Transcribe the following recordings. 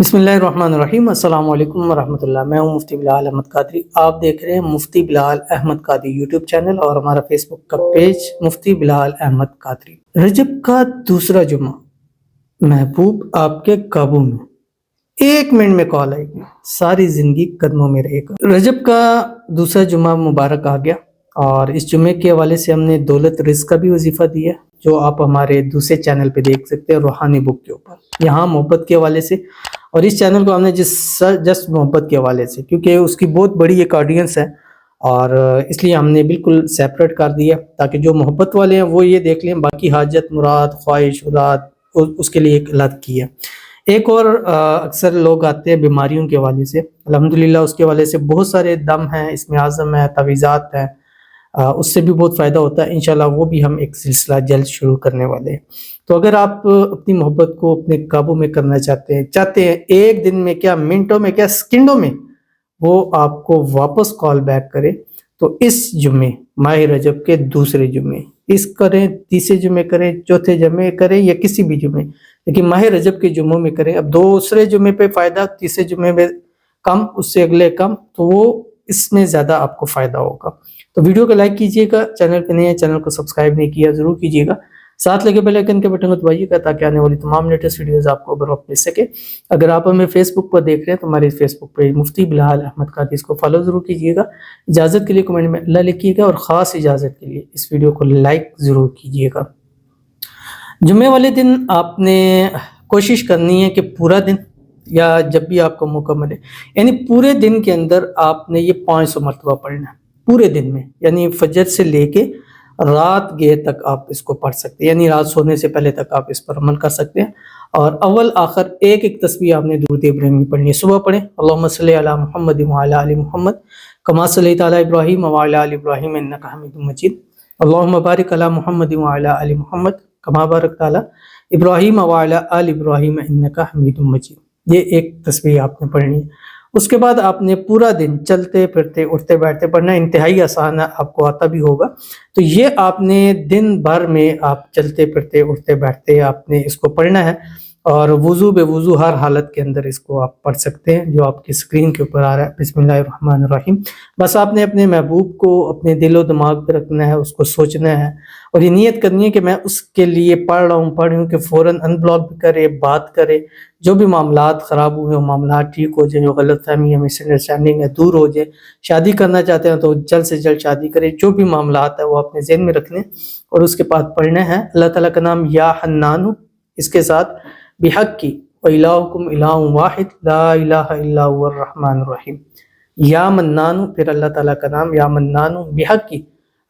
بسم اللہ الرحمن الرحیم۔ السلام علیکم ورحمۃ اللہ۔ میں ہوں مفتی بلال احمد قادری۔ آپ دیکھ رہے ہیں مفتی بلال احمد قادری یوٹیوب چینل اور ہمارا فیس بک کا پیج مفتی بلال احمد قادری۔ رجب کا دوسرا جمعہ، محبوب آپ کے قابو میں، 1 منٹ میں کال آئے گی، ساری زندگی قدموں میں رہے گا۔ رجب کا دوسرا جمعہ مبارک آ گیا اور اس جمعے کے حوالے سے ہم نے دولت رزق کا بھی وظیفہ دیا، جو آپ ہمارے دوسرے چینل پہ دیکھ سکتے ہیں، روحانی بک کے اوپر۔ یہاں محبت کے حوالے سے، اور اس چینل کو ہم نے جسٹ محبت کے حوالے سے، کیونکہ اس کی بہت بڑی ایک آڈینس ہے اور اس لیے ہم نے بالکل سیپریٹ کر دیا تاکہ جو محبت والے ہیں وہ یہ دیکھ لیں، باقی حاجت مراد خواہش اولاد اس کے لیے ایک الگ کی ہے۔ ایک اور اکثر لوگ آتے ہیں بیماریوں کے حوالے سے، الحمدللہ اس کے حوالے سے بہت سارے دم ہیں، اسم اعظم ہے، تعویذات ہیں، اس سے بھی بہت فائدہ ہوتا ہے۔ انشاءاللہ وہ بھی ہم ایک سلسلہ جلد شروع کرنے والے ہیں۔ تو اگر آپ اپنی محبت کو اپنے قابو میں کرنا چاہتے ہیں ایک دن میں کیا، منٹوں میں کیا، سیکنڈوں میں وہ آپ کو واپس کال بیک کرے، تو اس جمعے ماہ رجب کے دوسرے جمعے اس کریں، تیسرے جمعے کریں، چوتھے جمعے کریں یا کسی بھی جمعے، لیکن ماہ رجب کے جمعوں میں کریں۔ اب دوسرے جمعے پہ فائدہ، تیسرے جمعے میں کم، اس سے اگلے کم، تو وہ اس میں زیادہ آپ کو فائدہ ہوگا۔ تو ویڈیو کو لائک کیجئے گا، چینل پہ نہیں ہے چینل کو سبسکرائب نہیں کیا ضرور کیجئے گا، ساتھ لگے بیل آئیکن کے بٹن کو دبائیے گا تاکہ آنے والی تمام لیٹسٹ ویڈیوز آپ کو بر وقت مل سکے۔ اگر آپ ہمیں فیس بک پر دیکھ رہے ہیں تو ہمارے فیس بک پیج مفتی بلال احمد قادری، اس کو فالو ضرور کیجئے گا۔ اجازت کے لیے کمنٹ میں اللہ لکھیے گا، اور خاص اجازت کے لیے اس ویڈیو کو لائک ضرور کیجئے گا۔ جمعے والے دن آپ نے کوشش کرنی ہے کہ پورا دن، یا جب بھی آپ کو موقع ملے، یعنی پورے دن کے اندر آپ نے یہ 500 مرتبہ پڑھنا ہے پورے دن میں، یعنی فجر سے لے کے رات گئے تک آپ اس کو پڑھ سکتے ہیں، یعنی رات سونے سے پہلے تک آپ اس پر عمل کر سکتے ہیں۔ اور اول آخر ایک تسبیح آپ نے درود ابراہیمی پڑھنی ہے۔ صبح پڑھیں اللہم صلی علی محمد وعلی آل محمد کما صلیت علی ابراہیم وعلی آل ابراہیم انک حمید مجید، اللہم بارک علی محمد وعلی آل محمد کما بارکت علی ابراہیم وعلی آل ابراہیم انک حمید مجید۔ یہ ایک تسبیح آپ نے پڑھنی ہے۔ اس کے بعد آپ نے پورا دن چلتے پھرتے اٹھتے بیٹھتے پڑھنا ہے، انتہائی آسان ہے، آپ کو آتا بھی ہوگا۔ تو یہ آپ نے دن بھر میں آپ چلتے پھرتے اٹھتے بیٹھتے آپ نے اس کو پڑھنا ہے، اور وضو بے وضو ہر حالت کے اندر اس کو آپ پڑھ سکتے ہیں، جو آپ کی اسکرین کے اوپر آ رہا ہے۔ بسم اللہ الرحمن الرحیم۔ بس آپ نے اپنے محبوب کو اپنے دل و دماغ پہ رکھنا ہے، اس کو سوچنا ہے، اور یہ نیت کرنی ہے کہ میں اس کے لیے پڑھ رہا ہوں کہ فوراً ان بلاک بھی کرے، بات کرے، جو بھی معاملات خراب ہوئے وہ معاملات ٹھیک ہو جائیں، جو غلط فہمی ہے، مس انڈرسٹینڈنگ ہے، دور ہو جائے۔ شادی کرنا چاہتے ہیں تو جلد سے جلد شادی کرے، جو بھی معاملات ہے وہ اپنے ذہن میں رکھ لیں، اور اس کے بعد پڑھنا ہے اللہ تعالیٰ کا نام یا حنان، اس کے ساتھ بحق کی وَإِلَٰهُكُمْ إِلَٰهٌ وَاحِدٌ لَا إِلَٰهَ إِلَّا هُوَ الرَّحْمَٰنُ الرَّحِيمُ۔ یا منان، پھر اللہ تعالیٰ کا نام یا منان بحق کی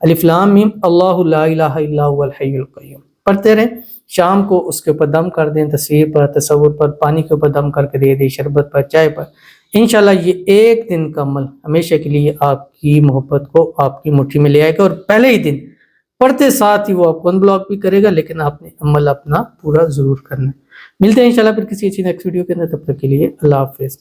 الف لام میم اللہ لا الہ الا هو الحی القیوم پڑھتے رہیں۔ شام کو اس کے اوپر دم کر دیں، تصویر پر، تصور پر، پانی کے اوپر دم کر کے دے دیں، شربت پر، چائے پر۔ انشاءاللہ یہ ایک دن کا عمل ہمیشہ کے لیے آپ کی محبت کو آپ کی مٹھی میں لے آئے گا، اور پہلے ہی دن پڑھتے ساتھ ہی وہ آپ کو ان بلاک بھی کرے گا، لیکن آپ نے عمل اپنا پورا ضرور کرنا ہے۔ ملتے ہیں انشاءاللہ پھر کسی اچھی نیکسٹ ویڈیو کے اندر، تب تک کے لیے اللہ حافظ۔